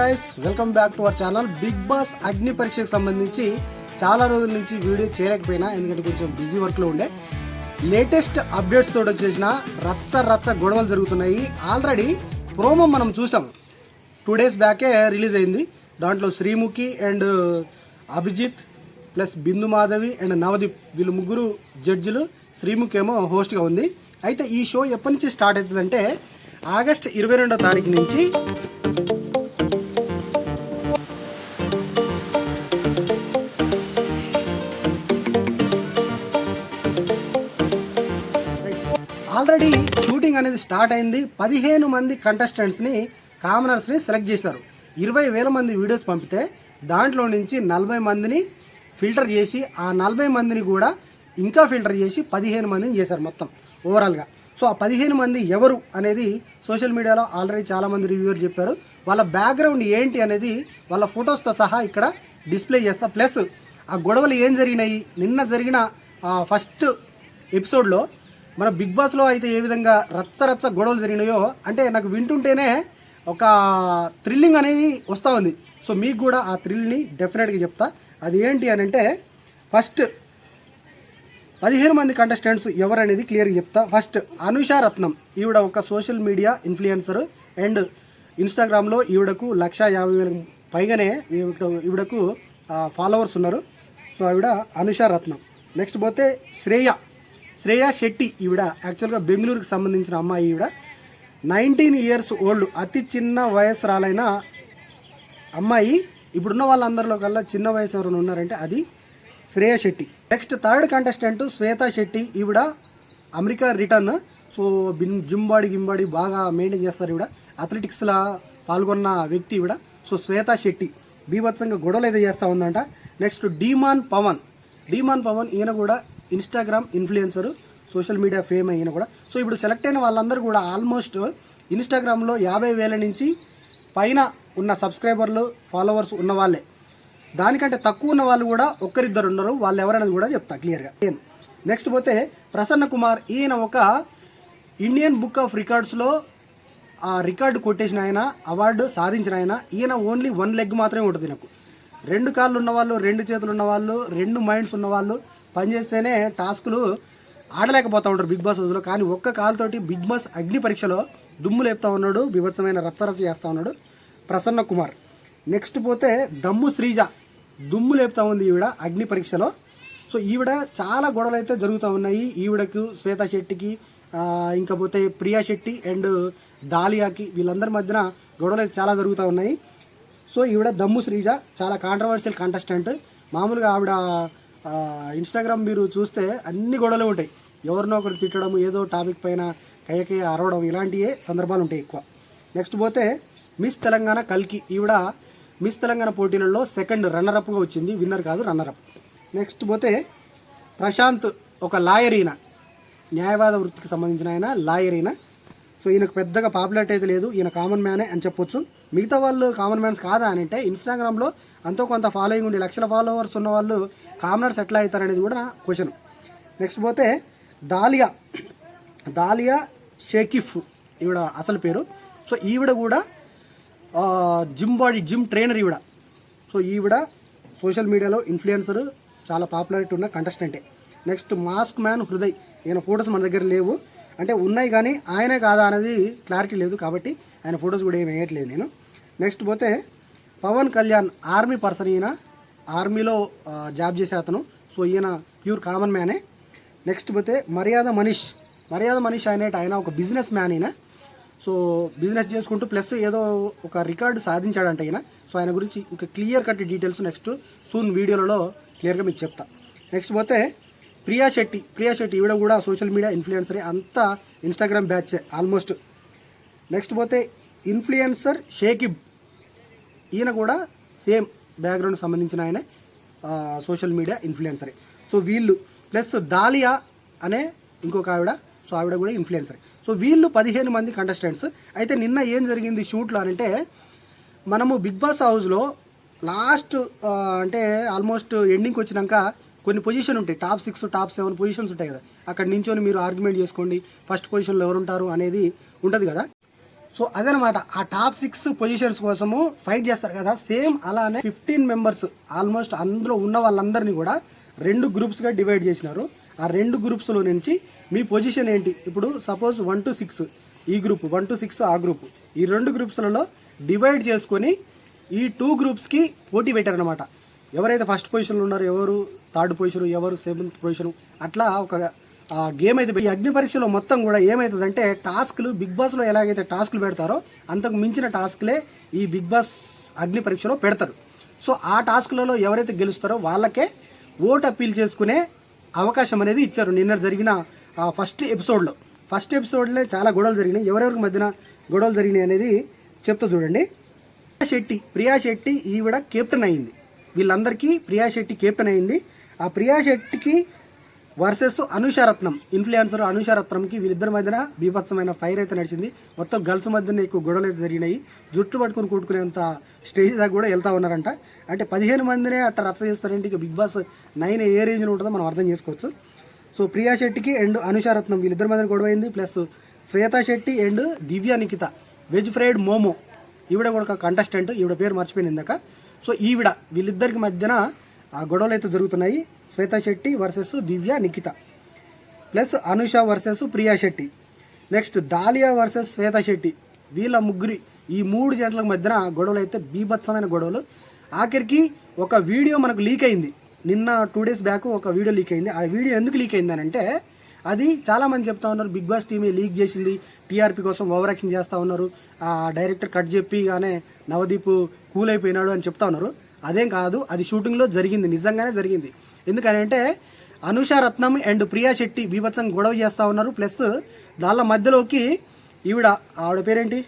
Guys, welcome back to our channel. Bigg Boss అగ్ని పరీక్షకు సంబంధించి చాలా రోజుల నుంచి వీడియో చేయలేకపోయినా, ఎందుకంటే కొంచెం బిజీ వర్క్లో ఉండే. లేటెస్ట్ అప్డేట్స్ తోటి వచ్చేసిన రచ్చ గొడవలు జరుగుతున్నాయి. ఆల్రెడీ ప్రోమో మనం చూసాం, 2 days బ్యాకే రిలీజ్ అయింది. దాంట్లో Sreemukhi and Abhijeet plus Bindu Madhavi and Navdeep, వీళ్ళు ముగ్గురు జడ్జిలు, శ్రీముఖి ఏమో హోస్ట్గా ఉంది. అయితే ఈ షో ఎప్పటి నుంచి స్టార్ట్ అవుతుందంటే ఆగస్ట్ 22వ తారీఖు నుంచి ఆల్రెడీ షూటింగ్ అనేది స్టార్ట్ అయింది. 15 మంది కంటెస్టెంట్స్ని, కామనర్స్ని సెలెక్ట్ చేశారు. 20,000 మంది వీడియోస్ పంపితే దాంట్లో నుంచి 40 మందిని ఫిల్టర్ చేసి, ఆ 40 మందిని కూడా ఇంకా ఫిల్టర్ చేసి 15 మందిని చేశారు మొత్తం ఓవరాల్గా. సో ఆ 15 మంది ఎవరు అనేది సోషల్ మీడియాలో ఆల్రెడీ చాలామంది రివ్యూవర్ చెప్పారు. వాళ్ళ బ్యాక్గ్రౌండ్ ఏంటి అనేది వాళ్ళ ఫొటోస్తో సహా ఇక్కడ డిస్ప్లే చేస్తా. ప్లస్ ఆ గొడవలు ఏం జరిగినాయి, నిన్న జరిగిన ఫస్ట్ ఎపిసోడ్లో మన బిగ్ బాస్లో అయితే ఏ విధంగా రచ్చ గొడవలు జరిగినాయో, అంటే నాకు వింటుంటేనే ఒక థ్రిల్లింగ్ అనేది వస్తూ ఉంది. సో మీకు కూడా ఆ థ్రిల్ని డెఫినెట్గా చెప్తా. అది ఏంటి అని అంటే, ఫస్ట్ 15 మంది కంటెస్టెంట్స్ ఎవరు అనేది క్లియర్గా చెప్తా. ఫస్ట్ అనుషా రత్నం, ఈవిడ ఒక సోషల్ మీడియా ఇన్ఫ్లుయెన్సర్ అండ్ ఇన్స్టాగ్రామ్లో ఈవిడకు 150,000 పైగానే ఈవిడకు ఫాలోవర్స్ ఉన్నారు. సో ఆవిడ అనుషా రత్నం. నెక్స్ట్ పోతే శ్రేయ శెట్టి, ఈవిడ యాక్చువల్గా బెంగళూరుకి సంబంధించిన అమ్మాయి. ఈవిడ 19 years ఓల్డ్, అతి చిన్న వయస్సురాలైన అమ్మాయి. ఇప్పుడున్న వాళ్ళందరిలో కల్లా చిన్న వయసు ఎవరైనా ఉన్నారంటే అది Shreya Shetty. Next third contestant Shweta Shetty, ఈవిడ అమెరికా రిటర్న్. సో జింబాడి బాగా మెయింటైన్ చేస్తారు. ఈవిడ అథ్లెటిక్స్లో పాల్గొన్న వ్యక్తి ఈవిడ. సో శ్వేతా శెట్టి బీభత్సంగా గొడవలు అయితే చేస్తూ ఉందంట. నెక్స్ట్ డీమాన్ పవన్, ఈయన కూడా Instagram influencer, social media fame అయిన కూడా. సో ఇప్పుడు సెలెక్ట్ అయిన వాళ్ళందరూ కూడా ఆల్మోస్ట్ ఇన్స్టాగ్రామ్లో 50,000 నుంచి పైన ఉన్న సబ్స్క్రైబర్లు, ఫాలోవర్స్ ఉన్న వాళ్ళే. దానికంటే తక్కువ ఉన్న వాళ్ళు కూడా ఒక్కరిద్దరు ఉన్నారు. వాళ్ళు ఎవరనేది కూడా చెప్తా క్లియర్గా. నెక్స్ట్ పోతే ప్రసన్న కుమార్, ఈయన ఒక ఇండియన్ బుక్ ఆఫ్ రికార్డ్స్లో ఆ రికార్డు కొట్టేసిన ఆయన, అవార్డు సాధించిన ఆయన. ఈయన ఓన్లీ 1 leg మాత్రమే ఉంటుంది. నాకు 2 కాళ్ళు ఉన్నవాళ్ళు, 2 చేతులు ఉన్నవాళ్ళు, 2 మైండ్స్ ఉన్నవాళ్ళు పనిచేస్తేనే టాస్కులు ఆడలేకపోతూ ఉంటారు బిగ్ బాస్ హౌస్లో. కానీ ఒక్క కాలుతోటి బిగ్ బాస్ అగ్ని పరీక్షలో దుమ్ము లేపుతా ఉన్నాడు, బీభత్సమైన రచ్చ చేస్తూ ఉన్నాడు ప్రసన్న కుమార్. నెక్స్ట్ పోతే దమ్ము శ్రీజ, దుమ్ము లేపుతా ఉంది ఈవిడ అగ్ని పరీక్షలో. సో ఈవిడ చాలా గొడవలు అయితే జరుగుతూ ఉన్నాయి. ఈవిడకు, శ్వేతా శెట్టికి, ఇంకా పోతే ప్రియా శెట్టి అండ్ దాలియాకి, వీళ్ళందరి మధ్యన గొడవలు అయితే చాలా జరుగుతూ ఉన్నాయి. సో ఈవిడ దమ్ము శ్రీజ చాలా కాంట్రవర్షియల్ కంటెస్టెంట్. మామూలుగా ఆవిడ ఇన్స్టాగ్రామ్ మీరు చూస్తే అన్ని గొడవలు ఉంటాయి. ఎవరినో ఒకరు తిట్టడం, ఏదో టాపిక్ పైన కయ్యకి అరవడం, ఇలాంటివే సందర్భాలు ఉంటాయి ఎక్కువ. నెక్స్ట్ పోతే మిస్ తెలంగాణ కల్కి, ఈవిడ మిస్ తెలంగాణ పోటీలలో 2nd రన్నరప్గా వచ్చింది, విన్నర్ కాదు, రన్నరప్. నెక్స్ట్ పోతే ప్రశాంత్, ఒక లాయర్, ఈయన న్యాయవాద వృత్తికి సంబంధించిన ఆయన, లాయర్ ఈయన. సో ఈయనకు పెద్దగా పాపులారిటీ అయితే లేదు, ఈయన కామన్ మ్యానే అని చెప్పొచ్చు. మిగతా వాళ్ళు కామన్ మ్యాన్స్ కాదా అని అంటే, ఇన్స్టాగ్రామ్లో అంతో కొంత ఫాలోయింగ్ ఉండి లక్షల ఫాలోవర్స్ ఉన్న వాళ్ళు కామనర్స్ ఎట్లా అవుతారనేది కూడా నా క్వశ్చన్. నెక్స్ట్ పోతే దాలియా షేకిఫ్, ఈవిడ అసలు పేరు. సో ఈవిడ కూడా జిమ్ ట్రైనర్ ఈవిడ. సో ఈవిడ సోషల్ మీడియాలో ఇన్ఫ్లుయెన్సర్, చాలా పాపులారిటీ ఉన్న కంటెస్టెంటే. నెక్స్ట్ మాస్క్ మ్యాన్ హృదయ్, ఈయన ఫొటోస్ మన దగ్గర లేవు, అంటే ఉన్నాయి కానీ ఆయనే కాదా అనేది క్లారిటీ లేదు, కాబట్టి ఆయన ఫొటోస్ కూడా ఏమి వేయట్లేదు నేను. నెక్స్ట్ పోతే పవన్ కళ్యాణ్, ఆర్మీ పర్సన్, ఈయన ఆర్మీలో జాబ్ చేసే అతను. సో ఈయన ప్యూర్ కామన్ మ్యానే. నెక్స్ట్ పోతే మర్యాద మనీష్ ఆయన ఒక బిజినెస్ మ్యాన్ ఈయన. సో బిజినెస్ చేసుకుంటూ ప్లస్ ఏదో ఒక రికార్డు సాధించాడంట ఈయన. సో ఆయన గురించి ఇంకా clear cut details next soon వీడియోలలో క్లియర్గా మీకు చెప్తా. నెక్స్ట్ పోతే ప్రియా శెట్టి, ఈవిడ కూడా సోషల్ మీడియా ఇన్ఫ్లుయెన్సరే, అంతా ఇన్స్టాగ్రామ్ బ్యాచ్ ఆల్మోస్ట్. నెక్స్ట్ పోతే ఇన్ఫ్లుయెన్సర్ షేకిబ్, ఈయన కూడా సేమ్ బ్యాక్గ్రౌండ్ సంబంధించిన ఆయన, సోషల్ మీడియా ఇన్ఫ్లుయెన్సరే. సో వీళ్ళు ప్లస్ దాలియా అనే ఇంకొక ఆవిడ, సో ఆవిడ కూడా ఇన్ఫ్లుయెన్సరే. సో వీళ్ళు 15 మంది కంటెస్టెంట్స్. అయితే నిన్న ఏం జరిగింది షూట్లో అంటే, మనము బిగ్ బాస్ హౌస్లో లాస్ట్ అంటే ఆల్మోస్ట్ ఎండింగ్కి వచ్చినాక కొన్ని పొజిషన్ ఉంటాయి, టాప్ 6, టాప్ 7 పొజిషన్స్ ఉంటాయి కదా. అక్కడ నించొని మీరు ఆర్గ్యుమెంట్ చేసుకోండి, ఫస్ట్ పొజిషన్లో ఎవరు ఉంటారు అనేది ఉంటుంది కదా. సో అదనమాట ఆ టాప్ 6 పొజిషన్స్ కోసము ఫైట్ చేస్తారు కదా, సేమ్ అలానే 15 మెంబర్స్ ఆల్మోస్ట్ అందులో ఉన్న వాళ్ళందరినీ కూడా 2 గ్రూప్స్గా డివైడ్ చేసినారు. ఆ 2 గ్రూప్స్లో నుంచి మీ పొజిషన్ ఏంటి, ఇప్పుడు సపోజ్ 1 to 6 ఈ గ్రూప్, 1 to 6 ఆ గ్రూప్, ఈ 2 గ్రూప్స్లలో డివైడ్ చేసుకొని ఈ 2 గ్రూప్స్కి పోటీ పెట్టారనమాట. ఎవరైతే ఫస్ట్ పొజిషన్లో ఉన్నారో, ఎవరు థర్డ్ పొజిషన్, ఎవరు 7th పొజిషన్, అట్లా ఒక గేమ్ అయితే. ఈ అగ్ని పరీక్షలో మొత్తం కూడా ఏమవుతుందంటే టాస్క్లు బిగ్ బాస్లో ఎలాగైతే టాస్క్లు పెడతారో అంతకు మించిన టాస్క్లే ఈ బిగ్ బాస్ అగ్ని పరీక్షలో పెడతారు. సో ఆ టాస్క్లలో ఎవరైతే గెలుస్తారో వాళ్ళకే ఓట్ అప్పీల్ చేసుకునే అవకాశం అనేది ఇచ్చారు. నిన్న జరిగిన ఫస్ట్ ఎపిసోడ్లో చాలా గొడవలు జరిగినాయి. ఎవరెవరికి మధ్యన గొడవలు జరిగినాయి అనేది చెప్తా చూడండి. ప్రియా శెట్టి ఈవిడ కెప్టెన్ అయింది. వీళ్ళందరికీ ప్రియా శెట్టి కెప్టెన్ అయింది. ఆ ప్రియా శెట్టికి వర్సెస్ అనుషారత్నం, ఇన్ఫ్లుయెన్సర్ అనుషారత్నంకి వీళ్ళిద్దరి మధ్యన బీభత్సమైన ఫైర్ అయితే నడిచింది. మొత్తం గర్ల్స్ మధ్యన ఎక్కువ గొడవలు అయితే జరిగినాయి. జుట్టు పట్టుకుని కొట్టుకునేంత స్టేజ్ దాకా కూడా వెళ్తా ఉన్నారంట. అంటే 15 మందినే అట్లా రచ్చ చేస్తారంటే ఇక బిగ్ బాస్ 9 ఏ రేంజ్లో ఉంటుందో మనం అర్థం చేసుకోవచ్చు. సో ప్రియా శెట్టికి అండ్ అనుషారత్నం వీళ్ళిద్దరి మధ్యన గొడవ అయింది. Plus Shweta Shetty and Divya Nikhita, veg fried momo, ఈవిడ కూడా ఒక కంటెస్టెంట్, ఈవిడ పేరు మర్చిపోయింది ఇందాక. సో వీళ్ళిద్దరికి మధ్యన ఆ గొడవలు అయితే జరుగుతున్నాయి. Shweta Shetty versus Divya Nikhita, plus Anusha versus Priya Shetty, next Dalia versus Shweta Shetty. వీళ్ళ ముగ్గురి ఈ 3 జంటల మధ్యన గొడవలు అయితే బీభత్సమైన గొడవలు. ఆఖరికి ఒక వీడియో మనకు లీక్ అయింది. నిన్న 2 days బ్యాక్ ఒక వీడియో లీక్ అయింది. ఆ వీడియో ఎందుకు లీక్ అయింది అని అంటే, అది చాలామంది చెప్తా ఉన్నారు బిగ్ బాస్ టీమే లీక్ చేసింది, టీఆర్పీ కోసం ఓవర్ యాక్షన్ చేస్తూ ఉన్నారు, ఆ డైరెక్టర్ కట్ చెప్పిగానే నవదీప్ కూల్ అయిపోయినాడు అని చెప్తా ఉన్నారు. అదేం కాదు, అది షూటింగ్లో జరిగింది, నిజంగానే జరిగింది. ఎందుకనంటే అనుషారత్నం అండ్ ప్రియా శెట్టి బీభత్సంగా గొడవ చేస్తూ ఉన్నారు. ప్లస్ దాళ్ళ మధ్యలోకి ఆవిడ పేరేంటి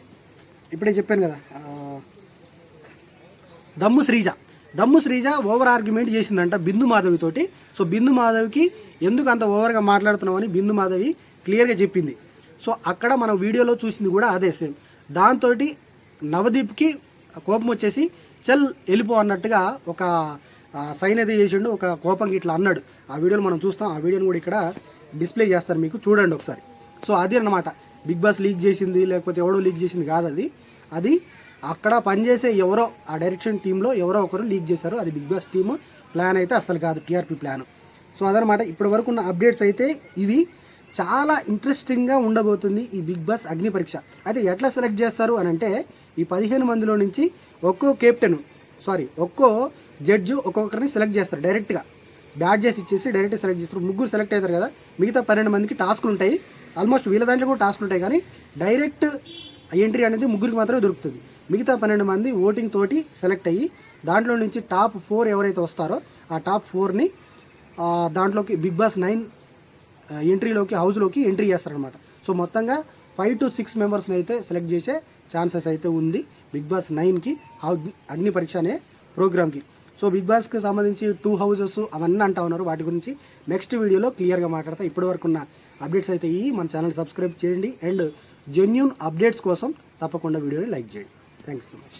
ఇప్పుడే చెప్పాను కదా, దమ్ము శ్రీజ ఓవర్ ఆర్గ్యుమెంట్ చేసిందంట బిందు మాధవి తోటి. సో బిందు మాధవికి ఎందుకు అంత ఓవర్గా మాట్లాడుతున్నావు అని బిందు మాధవి క్లియర్గా చెప్పింది. సో అక్కడ మనం వీడియోలో చూసింది కూడా అదే సేమ్. దాంతో నవదీప్కి కోపం వచ్చేసి చల్ వెళ్ళిపో అన్నట్టుగా ఒక సైన్ అయితే చేసిండు, ఒక కోపంకి ఇట్లా అన్నాడు. ఆ వీడియోలో మనం చూస్తాం. ఆ వీడియోని కూడా ఇక్కడ డిస్ప్లే చేస్తారు, మీకు చూడండి ఒకసారి. సో అది అన్నమాట బిగ్ బాస్ లీక్ చేసింది, లేకపోతే ఎవడో లీక్ చేసింది కాదు. అది అక్కడ పనిచేసే ఎవరో ఆ డైరెక్షన్ టీంలో ఎవరో ఒకరు లీక్ చేశారు. అది బిగ్ బాస్ టీమ్ ప్లాన్ అయితే అసలు కాదు, టీఆర్పీ ప్లాన్. సో అదనమాట ఇప్పటి వరకు ఉన్న అప్డేట్స్ అయితే ఇవి. చాలా ఇంట్రెస్టింగ్గా ఉండబోతుంది ఈ బిగ్ బాస్ అగ్ని పరీక్ష. అయితే ఎట్లా సెలెక్ట్ చేస్తారు అని అంటే, ఈ 15 మందిలో నుంచి ఒక్కో జడ్జు ఒక్కొక్కరిని సెలెక్ట్ చేస్తారు. డైరెక్ట్గా బ్యాడ్జెస్ ఇచ్చేసి డైరెక్ట్గా సెలెక్ట్ చేస్తారు. 3 సెలెక్ట్ అవుతారు కదా, మిగతా 12 మందికి టాస్కులు ఉంటాయి. ఆల్మోస్ట్ వీళ్ళ దాంట్లో కూడా టాస్కులు ఉంటాయి, కానీ డైరెక్ట్ ఎంట్రీ అనేది 3కి మాత్రమే దొరుకుతుంది. మిగతా 12 మంది ఓటింగ్ తోటి సెలెక్ట్ అయ్యి దాంట్లో నుంచి టాప్ 4 ఎవరైతే వస్తారో ఆ టాప్ 4ని దాంట్లోకి బిగ్ బాస్ 9 ఎంట్రీలోకి హౌస్లోకి ఎంట్రీ చేస్తారనమాట. సో మొత్తంగా 5 to 6 మెంబర్స్ని అయితే సెలెక్ట్ చేసే ఛాన్సెస్ అయితే ఉంది బిగ్ బాస్ 9కి అగ్ని పరీక్ష అనే ప్రోగ్రామ్కి. సో బిగ్ బాస్కి సంబంధించి 2 houses అవన్నీ అంటా ఉన్నారు. వాటి గురించి నెక్స్ట్ వీడియోలో క్లియర్గా మాట్లాడతా. ఇప్పటి వరకు ఉన్న అప్డేట్స్ అయితే మన ఛానల్ సబ్స్క్రైబ్ చేయండి అండ్ జెన్యూన్ అప్డేట్స్ కోసం తప్పకుండా వీడియోని లైక్ చేయండి. Thank you so much.